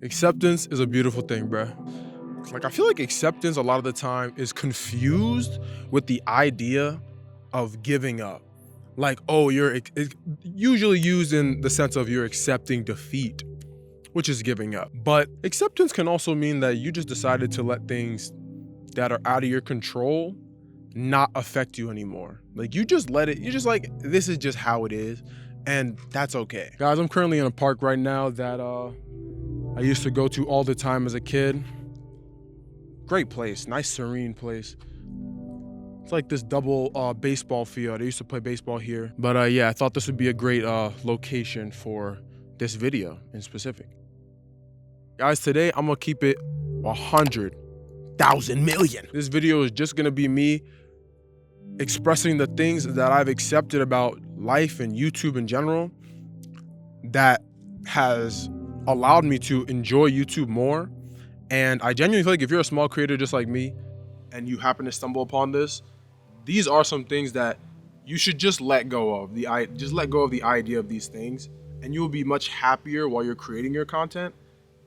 Acceptance is a beautiful thing, bruh. Like, I feel like acceptance a lot of the time is confused with the idea of giving up. Like, oh, it's usually used in the sense of you're accepting defeat, which is giving up. But acceptance can also mean that you just decided to let things that are out of your control not affect you anymore. Like, you just let it, you're just like, this is just how it is, and that's okay. Guys, I'm currently in a park right now that I used to go to all the time as a kid. Great place, nice serene place. It's like this double baseball field. I used to play baseball here. But yeah, I thought this would be a great location for this video in specific. Guys, today I'm gonna keep it 100,000 million. This video is just gonna be me expressing the things that I've accepted about life and YouTube in general that has allowed me to enjoy YouTube more. And I genuinely feel like if you're a small creator just like me and you happen to stumble upon this, these are some things that you should just let go of. Just let go of the idea of these things, and you will be much happier while you're creating your content,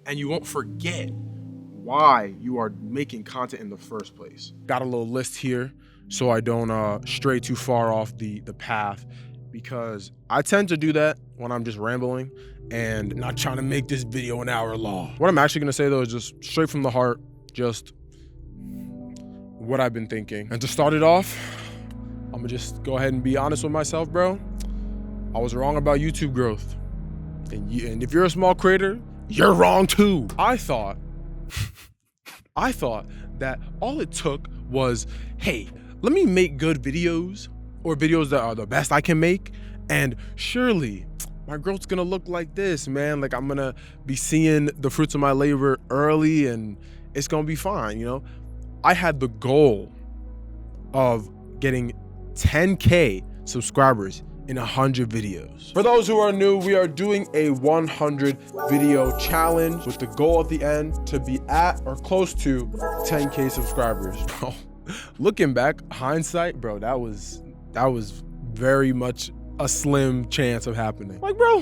and you won't forget why you are making content in the first place. Got a little list here so I don't stray too far off the path, because I tend to do that when I'm just rambling and not trying to make this video an hour long. What I'm actually gonna say though is just straight from the heart, just what I've been thinking. And to start it off, I'm gonna just go ahead and be honest with myself, bro. I was wrong about YouTube growth. And if you're a small creator, you're wrong too. I thought that all it took was, hey, let me make good videos, or videos that are the best I can make, and surely my growth's gonna look like this, man. Like, I'm gonna be seeing the fruits of my labor early and it's gonna be fine, you know? I had the goal of getting 10K subscribers in 100 videos. For those who are new, we are doing a 100 video challenge with the goal at the end to be at or close to 10K subscribers. Bro, looking back, hindsight, bro, that was very much a slim chance of happening. Like, bro,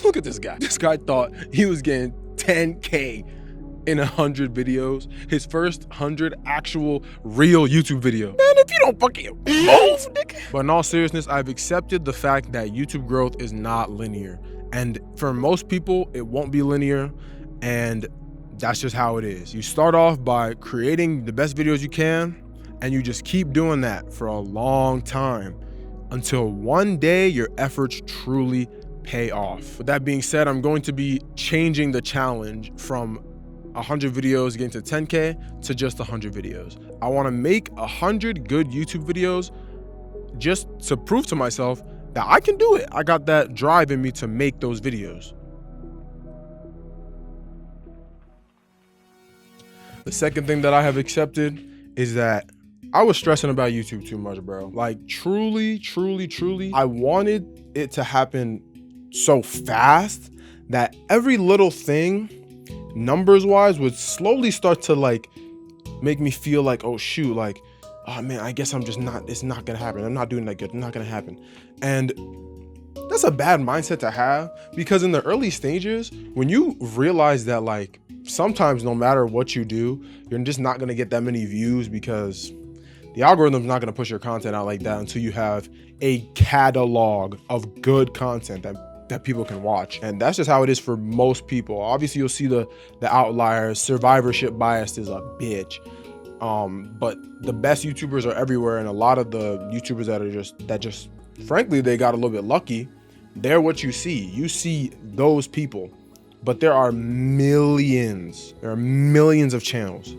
look at this guy. This guy thought he was getting 10K in 100 videos. His first 100 actual real YouTube video. Man, if you don't fucking move, nigga. But in all seriousness, I've accepted the fact that YouTube growth is not linear. And for most people, it won't be linear. And that's just how it is. You start off by creating the best videos you can, and you just keep doing that for a long time until one day your efforts truly pay off. With that being said, I'm going to be changing the challenge from 100 videos getting to 10K to just 100 videos. I want to make 100 good YouTube videos just to prove to myself that I can do it. I got that drive in me to make those videos. The second thing that I have accepted is that I was stressing about YouTube too much, bro. Like, truly, I wanted it to happen so fast that every little thing, numbers wise, would slowly start to like make me feel like, oh shoot, like, oh man, I guess it's not gonna happen. I'm not doing that good, it's not gonna happen. And that's a bad mindset to have, because in the early stages, when you realize that like sometimes no matter what you do, you're just not gonna get that many views, because the algorithm's not gonna push your content out like that until you have a catalog of good content that people can watch. And that's just how it is for most people. Obviously, you'll see the outliers. Survivorship bias is a bitch. But the best YouTubers are everywhere, and a lot of the YouTubers that just frankly, they got a little bit lucky, they're what you see. You see those people. But there are millions of channels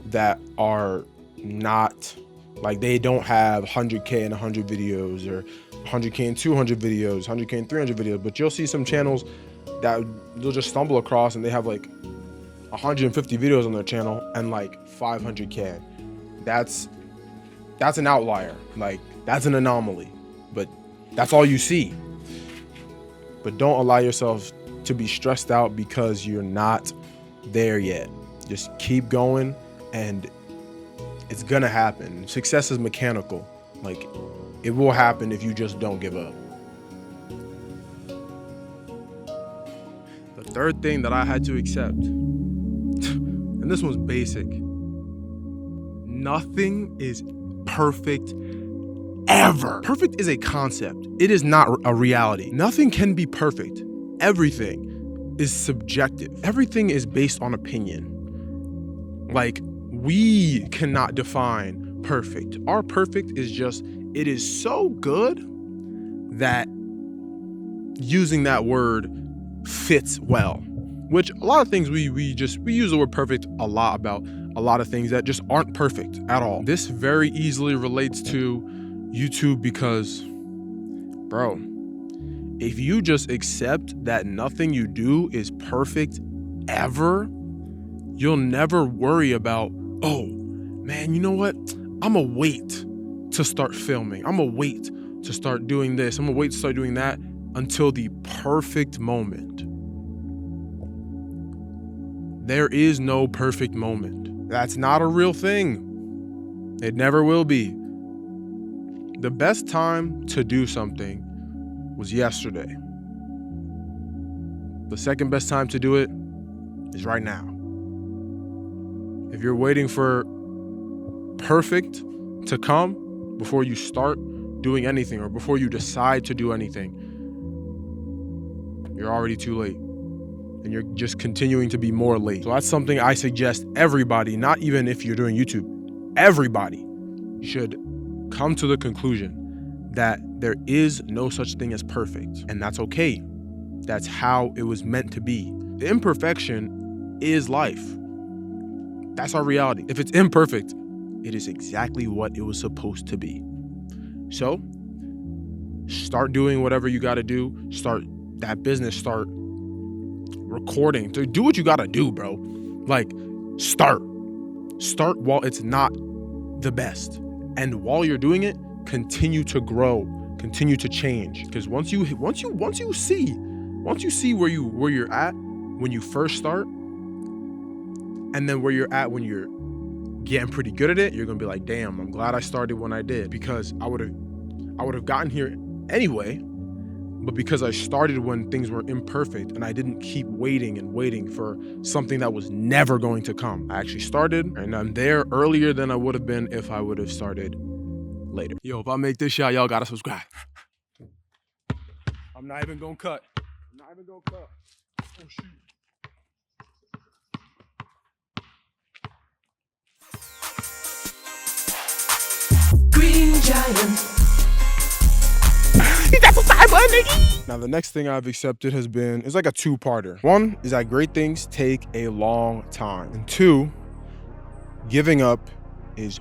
that are not, like, they don't have 100K and 100 videos, or 100K and 200 videos, 100K and 300 videos. But you'll see some channels that you'll just stumble across and they have like 150 videos on their channel and like 500K. That's an outlier. Like, that's an anomaly, but that's all you see. But don't allow yourself to be stressed out because you're not there yet. Just keep going, and It's gonna happen. Success is mechanical. Like, it will happen if you just don't give up. The third thing that I had to accept, and this one's basic, nothing is perfect ever. Perfect is a concept. It is not a reality. Nothing can be perfect. Everything is subjective. Everything is based on opinion. Like, we cannot define perfect. Our perfect is just, it is so good that using that word fits well. Which a lot of things we use the word perfect a lot about a lot of things that just aren't perfect at all. This very easily relates to YouTube because, bro, if you just accept that nothing you do is perfect ever, you'll never worry about, oh man, you know what? I'm gonna wait to start filming. I'm gonna wait to start doing this. I'm gonna wait to start doing that until the perfect moment. There is no perfect moment. That's not a real thing. It never will be. The best time to do something was yesterday. The second best time to do it is right now. If you're waiting for perfect to come before you start doing anything or before you decide to do anything, you're already too late. And you're just continuing to be more late. So that's something I suggest everybody, not even if you're doing YouTube, everybody should come to the conclusion that there is no such thing as perfect. And that's okay. That's how it was meant to be. The imperfection is life. That's our reality. If it's imperfect, it is exactly what it was supposed to be. So start doing whatever you gotta do. Start that business, start recording. Do what you gotta do, bro. Like, start while it's not the best. And while you're doing it, continue to grow, continue to change. Because once you see where you're at when you first start, and then where you're at when you're getting pretty good at it, you're gonna be like, damn, I'm glad I started when I did, because I would have gotten here anyway, but because I started when things were imperfect and I didn't keep waiting for something that was never going to come. I actually started, and I'm there earlier than I would have been if I would have started later. Yo, if I make this shot, y'all gotta subscribe. I'm not even gonna cut. Oh, shoot. Green Giant. Now, the next thing I've accepted is like a two-parter. One is that great things take a long time. And two, giving up is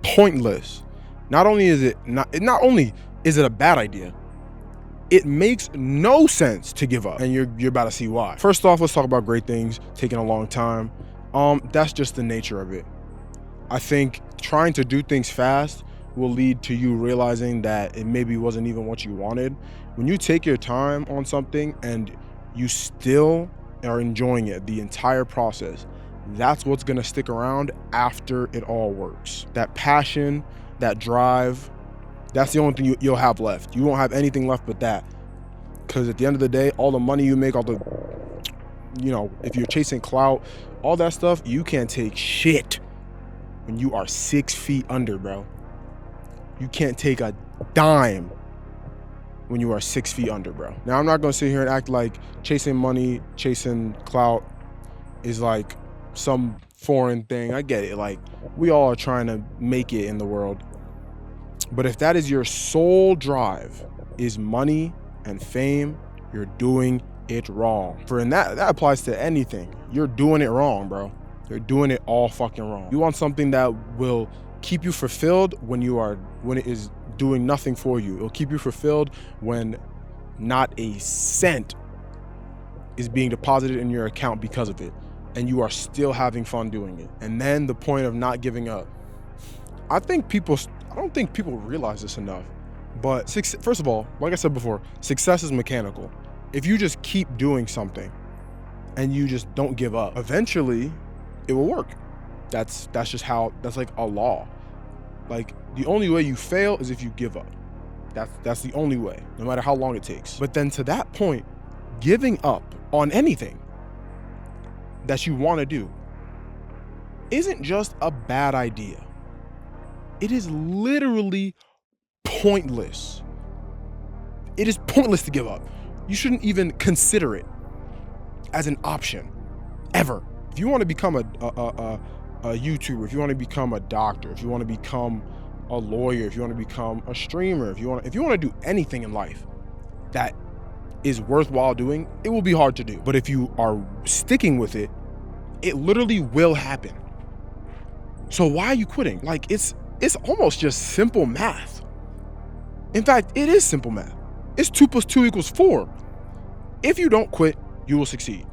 pointless. Not only is it a bad idea, it makes no sense to give up. And you're about to see why. First off, let's talk about great things taking a long time. That's just the nature of it. I think trying to do things fast will lead to you realizing that it maybe wasn't even what you wanted. When you take your time on something and you still are enjoying it, the entire process, that's what's gonna stick around after it all works. That passion, that drive, that's the only thing you'll have left. You won't have anything left but that. Because at the end of the day, all the money you make, if you're chasing clout, all that stuff, you can't take shit when you are 6 feet under, bro. You can't take a dime when you are 6 feet under, bro. Now, I'm not gonna sit here and act like chasing money, chasing clout is like some foreign thing. I get it. Like, we all are trying to make it in the world. But if that is your sole drive, is money and fame, you're doing it wrong. That applies to anything. You're doing it wrong, bro. You're doing it all fucking wrong. You want something that will keep you fulfilled when it is doing nothing for you. It'll keep you fulfilled when not a cent is being deposited in your account because of it, and you are still having fun doing it. And then the point of not giving up. I don't think people realize this enough, but first of all, like I said before, success is mechanical. If you just keep doing something and you just don't give up, eventually it will work. That's just how, that's like a law. Like the only way you fail is if you give up. That's the only way, no matter how long it takes. But then to that point, giving up on anything that you want to do isn't just a bad idea. It is literally pointless. It is pointless to give up. You shouldn't even consider it as an option, ever. If you want to become a YouTuber, if you want to become a doctor, if you want to become a lawyer, if you want to become a streamer, if you want to do anything in life that is worthwhile doing, it will be hard to do. But if you are sticking with it, it literally will happen. So why are you quitting? Like it's almost just simple math. In fact, it is simple math. It's 2 + 2 = 4. If you don't quit, you will succeed.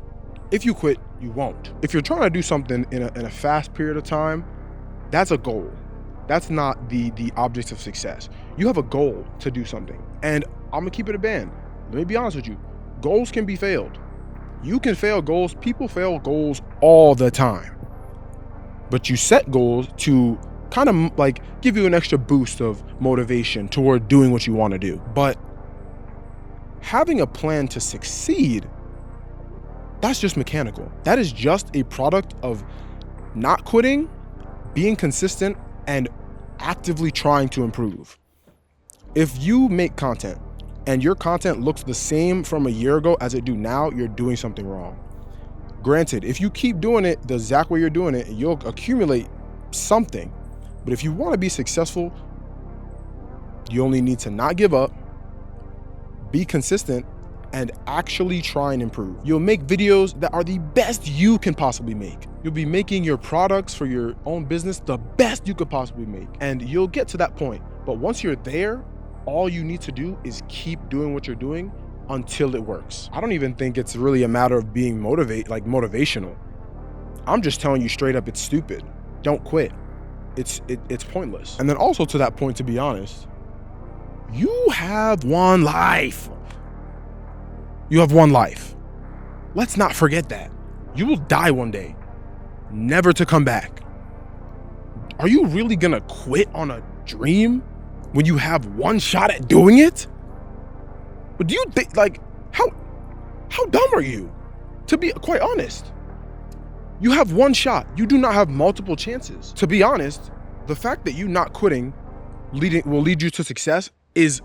If you quit, you won't. If you're trying to do something in a fast period of time, that's a goal. That's not the object of success. You have a goal to do something. And I'm gonna keep it a band. Let me be honest with you. Goals can be failed. You can fail goals. People fail goals all the time. But you set goals to kind of like give you an extra boost of motivation toward doing what you want to do. But having a plan to succeed, that's just mechanical. That is just a product of not quitting, being consistent, and actively trying to improve. If you make content and your content looks the same from a year ago as it do now, you're doing something wrong. Granted, if you keep doing it the exact way you're doing it, you'll accumulate something. But if you want to be successful, you only need to not give up, be consistent, and actually try and improve. You'll make videos that are the best you can possibly make. You'll be making your products for your own business the best you could possibly make. And you'll get to that point. But once you're there, all you need to do is keep doing what you're doing until it works. I don't even think it's really a matter of being motivational. I'm just telling you straight up, it's stupid. Don't quit. It's pointless. And then also to that point, to be honest, you have one life. You have one life. Let's not forget that. You will die one day, never to come back. Are you really gonna quit on a dream when you have one shot at doing it? But do you think, like, how dumb are you? To be quite honest, you have one shot. You do not have multiple chances. To be honest, the fact that you not quitting will lead you to success is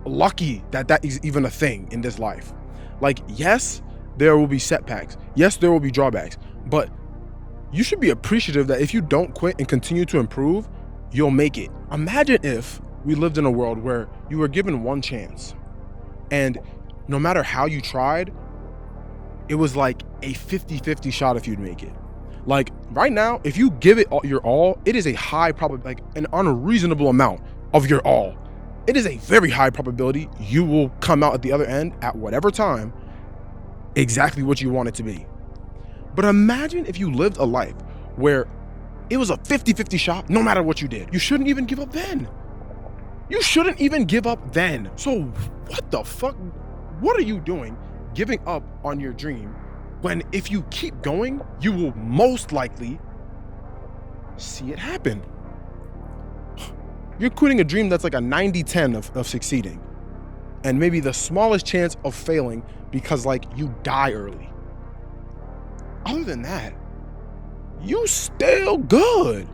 lucky that is even a thing in this life. Like, yes, there will be setbacks. Yes, there will be drawbacks, but you should be appreciative that if you don't quit and continue to improve, you'll make it. Imagine if we lived in a world where you were given one chance and no matter how you tried, it was like a 50-50 shot if you'd make it. Like right now, if you give it your all, it is a high probability, like an unreasonable amount of your all. It is a very high probability you will come out at the other end at whatever time exactly what you want it to be. But imagine if you lived a life where it was a 50-50 shot no matter what you did. You shouldn't even give up then. You shouldn't even give up then. So what the fuck? What are you doing giving up on your dream when if you keep going, you will most likely see it happen? You're quitting a dream that's like a 90-10 of succeeding and maybe the smallest chance of failing because like you die early. Other than that, you still good.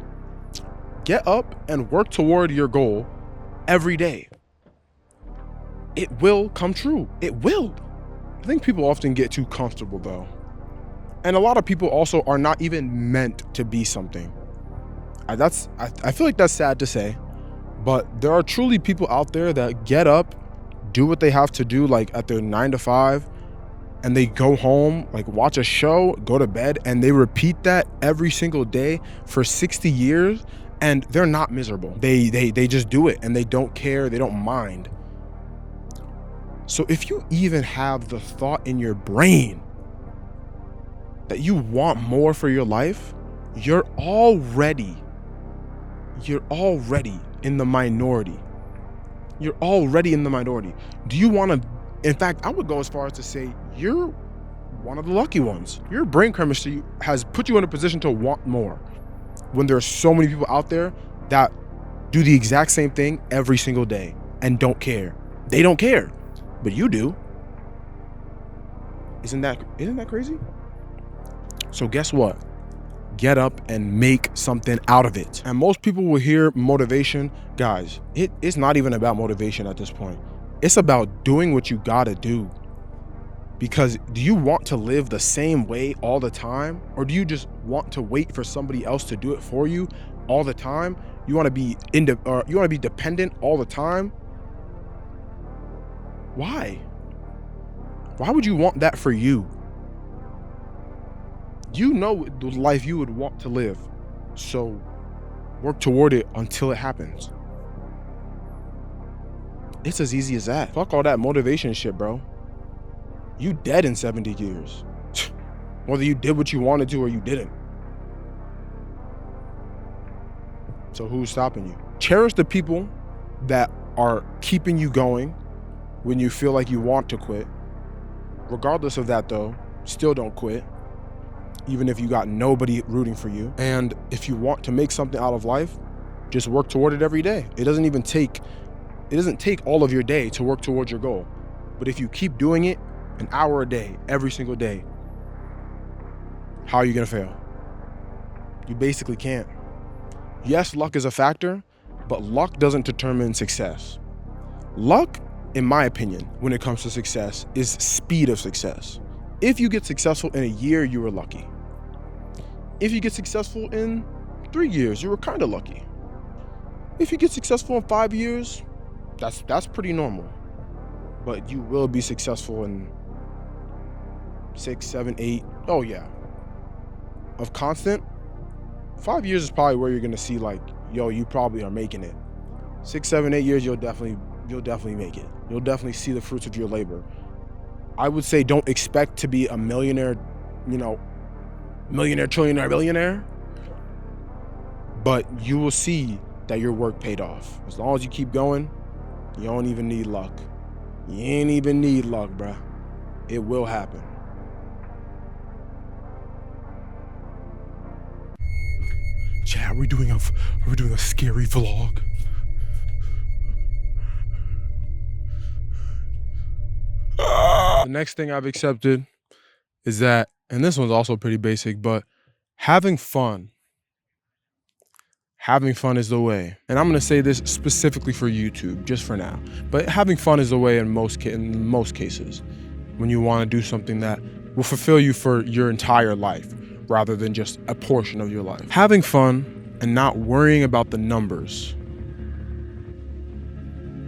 Get up and work toward your goal every day. It will come true. It will. I think people often get too comfortable though. And a lot of people also are not even meant to be something. I feel like that's sad to say, but there are truly people out there that get up, do what they have to do like at their 9 to 5, and they go home, like watch a show, go to bed, and they repeat that every single day for 60 years, and they're not miserable. They just do it and they don't care, they don't mind. So if you even have the thought in your brain that you want more for your life, you're already in the minority. You're already in the minority. Do you want to, in fact, I would go as far as to say you're one of the lucky ones. Your brain chemistry has put you in a position to want more. when there's so many people out there that do the exact same thing every single day and don't care. They don't care, but you do. Isn't that crazy? So guess what? Get up and make something out of it. And most people will hear motivation. Guys, it's not even about motivation at this point. It's about doing what you gotta do. Because do you want to live the same way all the time? Or do you just want to wait for somebody else to do it for you all the time? You want to be dependent all the time? Why? Why would you want that for you? You know the life you would want to live. So work toward it until it happens. It's as easy as that. Fuck all that motivation shit, bro. You dead in 70 years. Whether you did what you wanted to or you didn't. So who's stopping you? Cherish the people that are keeping you going when you feel like you want to quit. Regardless of that though, still don't quit. Even if you got nobody rooting for you. And if you want to make something out of life, just work toward it every day. It doesn't take all of your day to work towards your goal. But if you keep doing it an hour a day, every single day, how are you gonna fail? You basically can't. Yes, luck is a factor, but luck doesn't determine success. Luck, in my opinion, when it comes to success, is speed of success. If you get successful in a year, you were lucky. If you get successful in 3 years, you were kind of lucky. If you get successful in 5 years, that's pretty normal. But you will be successful in 6, 7, 8. Oh yeah. Of constant, 5 years is probably where you're gonna see like, yo, you probably are making it. 6, 7, 8 years, you'll definitely make it. You'll definitely see the fruits of your labor. I would say don't expect to be a millionaire, millionaire, trillionaire, billionaire. But you will see that your work paid off. As long as you keep going, you don't even need luck. You ain't even need luck, bruh. It will happen. Chat, are we doing a scary vlog? The next thing I've accepted is that, and this one's also pretty basic, but having fun. Having fun is the way. And I'm gonna say this specifically for YouTube, just for now. But having fun is the way in most cases. When you wanna do something that will fulfill you for your entire life, rather than just a portion of your life. Having fun and not worrying about the numbers.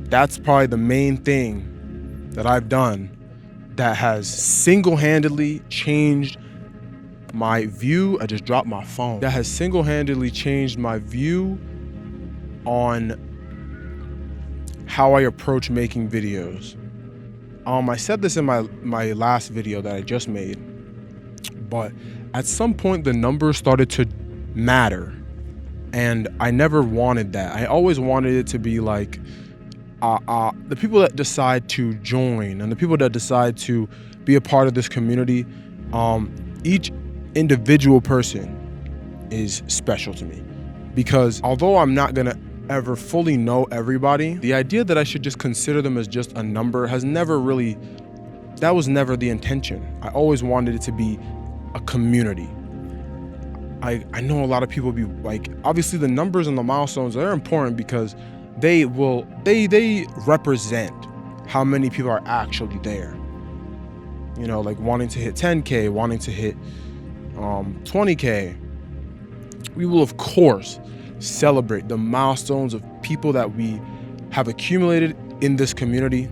That's probably the main thing that I've done that has single-handedly changed my view. I just dropped my phone. That has single-handedly changed my view on how I approach making videos. I said this in my last video that I just made, but at some point the numbers started to matter, and I never wanted that. I always wanted it to be like the people that decide to join and the people that decide to be a part of this community, each individual person is special to me, because although I'm not gonna ever fully know everybody, the idea that I should just consider them as just a number has never really, that was never the intention. I always wanted it to be a community. I know a lot of people be like, obviously the numbers and the milestones are important because they represent how many people are actually there. Like wanting to hit 10K, wanting to hit 20K. We will of course celebrate the milestones of people that we have accumulated in this community.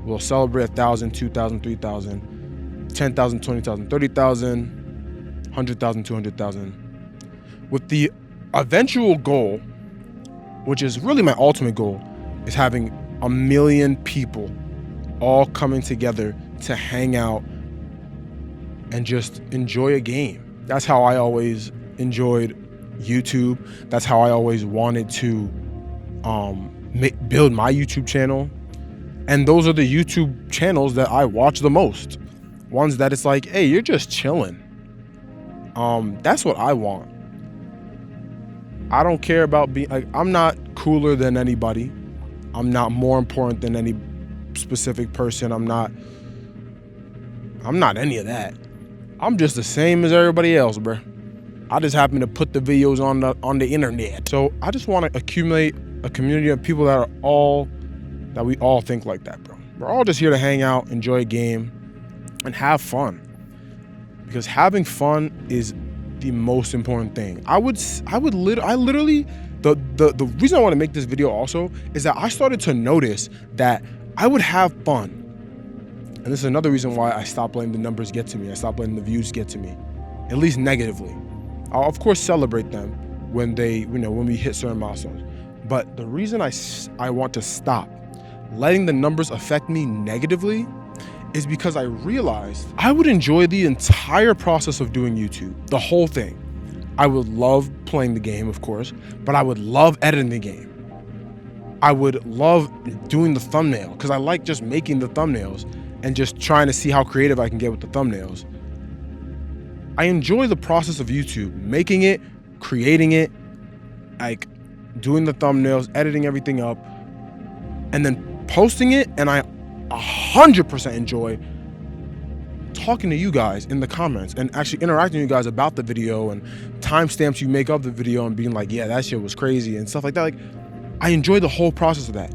We'll celebrate 1,000, 2,000, 3,000, 10,000, 20,000, 30,000, 100,000, 200,000. With the eventual goal, which is really my ultimate goal, is having 1 million people all coming together to hang out and just enjoy a game. That's how I always enjoyed YouTube. That's how I always wanted to build my YouTube channel. And those are the YouTube channels that I watch the most. Ones that it's like, hey, you're just chilling. That's what I want. I don't care about being like, I'm not cooler than anybody. I'm not more important than any specific person. I'm not any of that. I'm just the same as everybody else, bro. I just happen to put the videos on the internet. So I just want to accumulate a community of people that we all think like that, bro. We're all just here to hang out, enjoy a game, and have fun. Because having fun is the most important thing. The reason I want to make this video also is that I started to notice that I would have fun. And this is another reason why I stopped letting the numbers get to me. I stopped letting the views get to me, at least negatively. I'll of course celebrate them when we hit certain milestones. But the reason I want to stop letting the numbers affect me negatively is because I realized I would enjoy the entire process of doing YouTube, the whole thing. I would love playing the game, of course, but I would love editing the game. I would love doing the thumbnail because I like just making the thumbnails and just trying to see how creative I can get with the thumbnails. I enjoy the process of YouTube, making it, creating it, like doing the thumbnails, editing everything up, and then posting it, and I 100% enjoy talking to you guys in the comments and actually interacting with you guys about the video and timestamps you make of the video and being like, yeah, that shit was crazy and stuff like that. Like, I enjoy the whole process of that.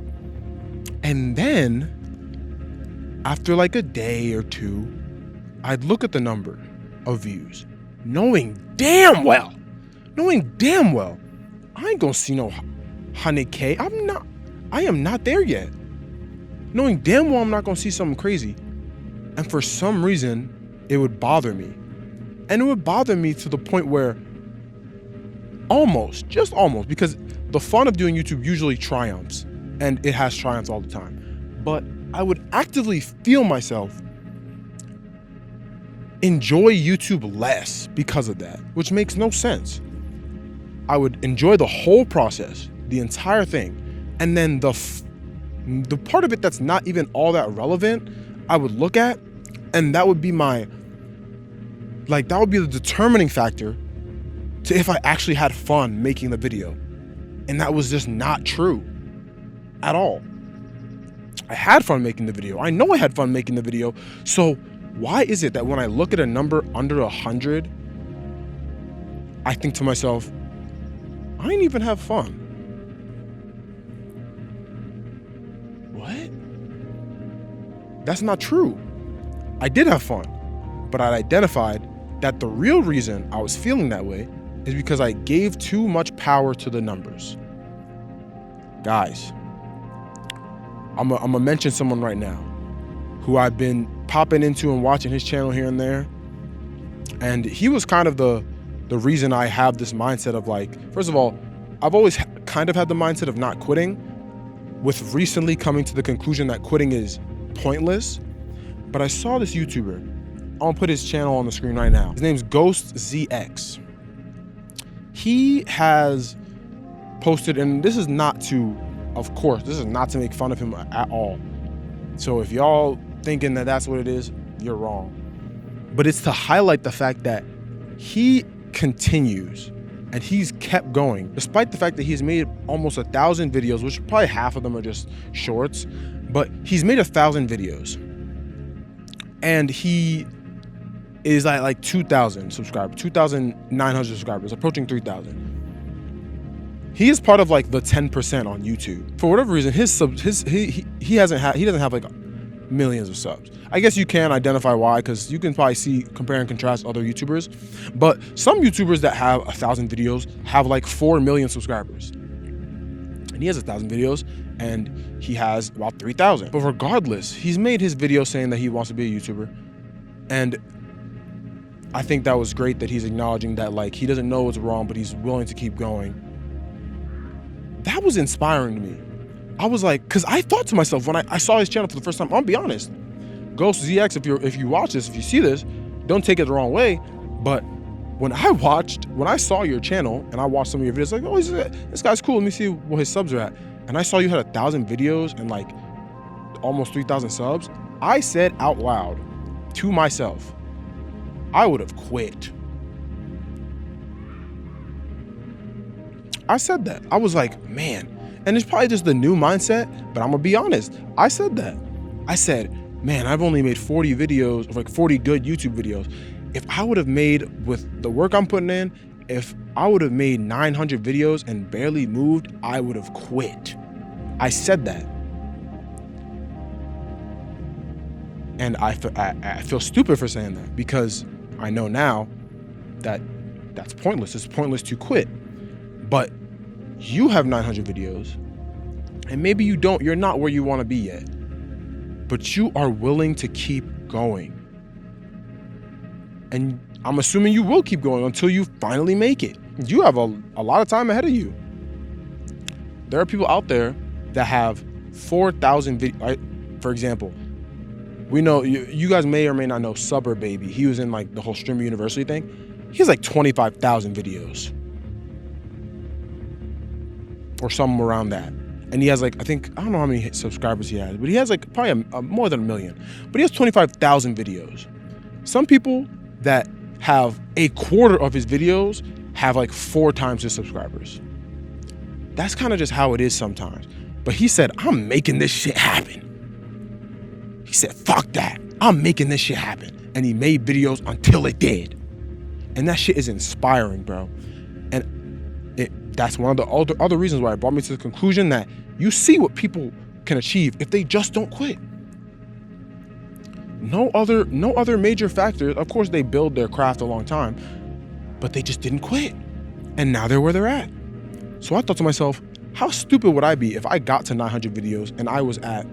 And then after like a day or two, I'd look at the number of views, knowing damn well, I ain't gonna see no 100K. I am not there yet. Knowing damn well I'm not gonna see something crazy. And for some reason, it would bother me. And it would bother me to the point where just almost, because the fun of doing YouTube usually triumphs, and it has triumphs all the time. But I would actively feel myself enjoy YouTube less because of that, which makes no sense. I would enjoy the whole process, the entire thing, and then the part of it that's not even all that relevant, I would look at, and that would be the determining factor to if I actually had fun making the video. And that was just not true at all. I had fun making the video. I know I had fun making the video. So why is it that when I look at a number under 100, I think to myself, I didn't even have fun? What? That's not true. I did have fun, but I identified that the real reason I was feeling that way is because I gave too much power to the numbers. Guys, I'm gonna mention someone right now who I've been popping into and watching his channel here and there. And he was kind of the reason I have this mindset of like, first of all, I've always kind of had the mindset of not quitting, with recently coming to the conclusion that quitting is pointless. But I saw this YouTuber. I'll put his channel on the screen right now. His name's GhostZX. He has posted, and this is not to make fun of him at all. So if y'all thinking that that's what it is, you're wrong. But it's to highlight the fact that he continues and he's kept going, despite the fact that he's made almost 1,000 videos, which probably half of them are just shorts, but he's made 1,000 videos. And he is at like 2,000 subscribers, 2,900 subscribers, approaching 3,000. He is part of like the 10% on YouTube. For whatever reason, he doesn't have like millions of subs. I guess you can identify why, because you can probably see, compare and contrast other YouTubers. But some YouTubers that have 1,000 videos have like 4 million subscribers. And he has 1,000 videos and he has about 3,000. But regardless, he's made his video saying that he wants to be a YouTuber. And I think that was great that he's acknowledging that like he doesn't know what's wrong, but he's willing to keep going. That was inspiring to me. I was like, because I thought to myself when I saw his channel for the first time, I'll be honest, GhostZX, if you watch this, if you see this, don't take it the wrong way. But when I saw your channel and I watched some of your videos, like, oh, this guy's cool. Let me see what his subs are at. And I saw you had 1,000 videos and like almost 3,000 subs. I said out loud to myself, I would have quit. I said that. I was like, man, and it's probably just the new mindset, but I'm gonna be honest. I said that. I said, man, I've only made 40 videos, like 40 good YouTube videos. If I would have made, with the work I'm putting in, if I would have made 900 videos and barely moved, I would have quit. I said that. And I feel stupid for saying that, because I know now that that's pointless. It's pointless to quit. But you have 900 videos, and maybe you're not where you want to be yet, but you are willing to keep going. And I'm assuming you will keep going until you finally make it. You have a lot of time ahead of you. There are people out there that have 4,000 videos. Right? For example, we know, you guys may or may not know Suburb Baby. He was in like the whole Streamer University thing. He has like 25,000 videos. Or somewhere around that. And he has like, I don't know how many subscribers he has, but he has like probably more than 1 million. But he has 25,000 videos. Some people that have a quarter of his videos have like 4 times his subscribers. That's kind of just how it is sometimes. But he said, I'm making this shit happen. He said, fuck that. I'm making this shit happen. And he made videos until it did. And that shit is inspiring, bro. And that's one of the other reasons why it brought me to the conclusion that you see what people can achieve if they just don't quit. No other major factors. Of course, they build their craft a long time, but they just didn't quit. And now they're where they're at. So I thought to myself, how stupid would I be if I got to 900 videos and I was at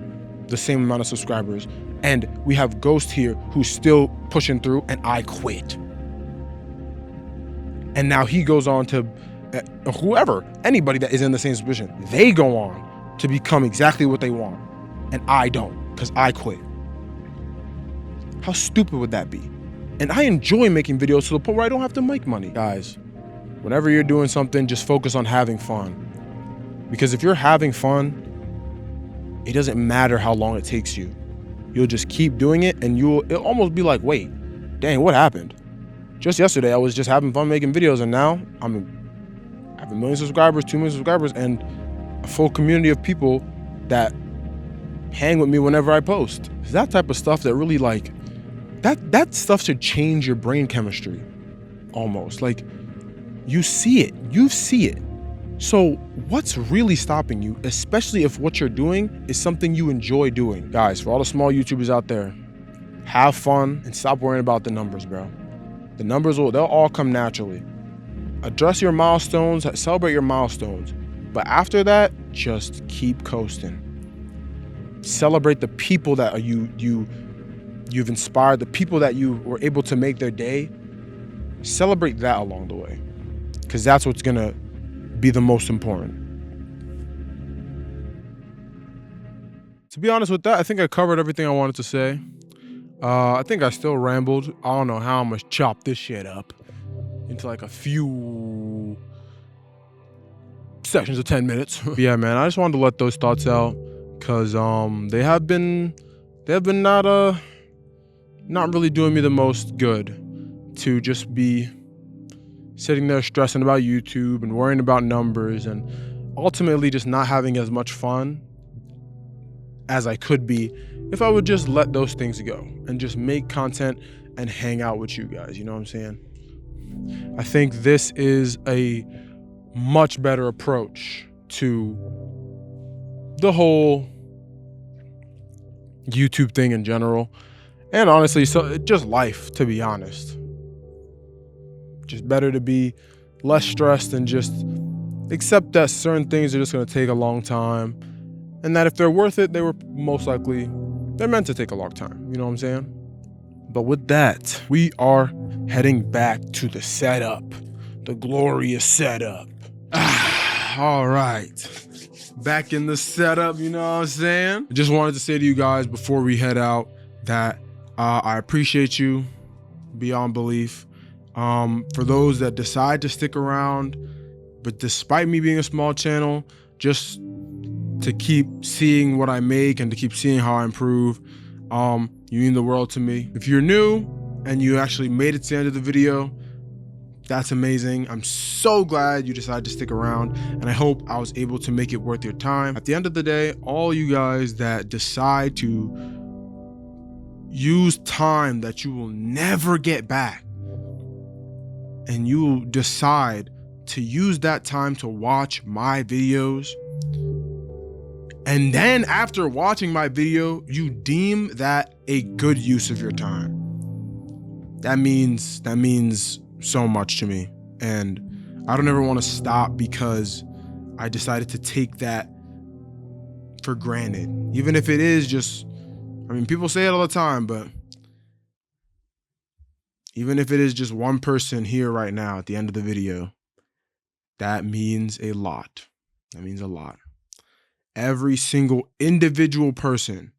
the same amount of subscribers, and we have Ghost here who's still pushing through, and I quit. And now he goes on to whoever, anybody that is in the same position, they go on to become exactly what they want. And I don't, because I quit. How stupid would that be? And I enjoy making videos to the point where I don't have to make money. Guys, whenever you're doing something, just focus on having fun. Because if you're having fun, it doesn't matter how long it takes you. You'll just keep doing it, and it'll almost be like, wait, dang, what happened? Just yesterday, I was just having fun making videos, and now I have 1 million subscribers, 2 million subscribers, and a full community of people that hang with me whenever I post. It's that type of stuff that really, like, that stuff should change your brain chemistry, almost. Like, you see it. So what's really stopping you, especially if what you're doing is something you enjoy doing? Guys, for all the small YouTubers out there, have fun and stop worrying about the numbers, bro. The numbers they'll all come naturally. Address your milestones, celebrate your milestones. But after that, just keep coasting. Celebrate the people that you've inspired, the people that you were able to make their day. Celebrate that along the way, because that's what's gonna be the most important. To be honest with that, I think I covered everything I wanted to say. I think I still rambled. I don't know how I'm gonna chop this shit up into like a few sections of 10 minutes. Yeah, man, I just wanted to let those thoughts out, because they have been not really doing me the most good to just be sitting there stressing about YouTube and worrying about numbers, and ultimately just not having as much fun as I could be if I would just let those things go and just make content and hang out with you guys. You know what I'm saying? I think this is a much better approach to the whole YouTube thing in general. And honestly, so just life, to be honest. Just better to be less stressed and just accept that certain things are just going to take a long time, and that if they're worth it, they're meant to take a long time. You know what I'm saying? But with that, we are heading back to the setup, the glorious setup. All right. Back in the setup, you know what I'm saying? I just wanted to say to you guys before we head out that I appreciate you beyond belief. For those that decide to stick around, but despite me being a small channel, just to keep seeing what I make and to keep seeing how I improve, you mean the world to me. If you're new and you actually made it to the end of the video, That's amazing. I'm so glad you decided to stick around, and I hope I was able to make it worth your time. At the end of the day, all you guys that decide to use time that you will never get back, and you decide to use that time to watch my videos, and then after watching my video, you deem that a good use of your time. That means so much to me. And I don't ever want to stop because I decided to take that for granted. Even if it is just, I mean, people say it all the time, but even if it is just one person here right now at the end of the video, that means a lot. That means a lot. Every single individual person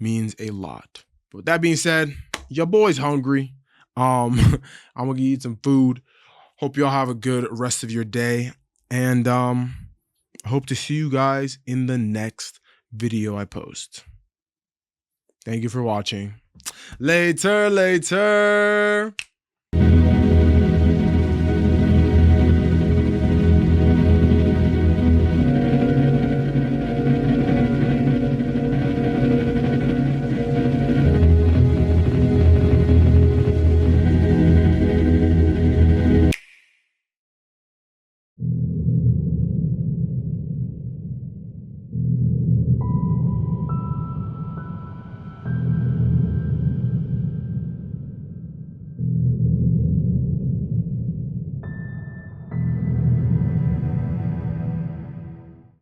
means a lot. But with that being said, your boy's hungry. I'm gonna eat some food. Hope y'all have a good rest of your day. And I hope to see you guys in the next video I post. Thank you for watching. Later.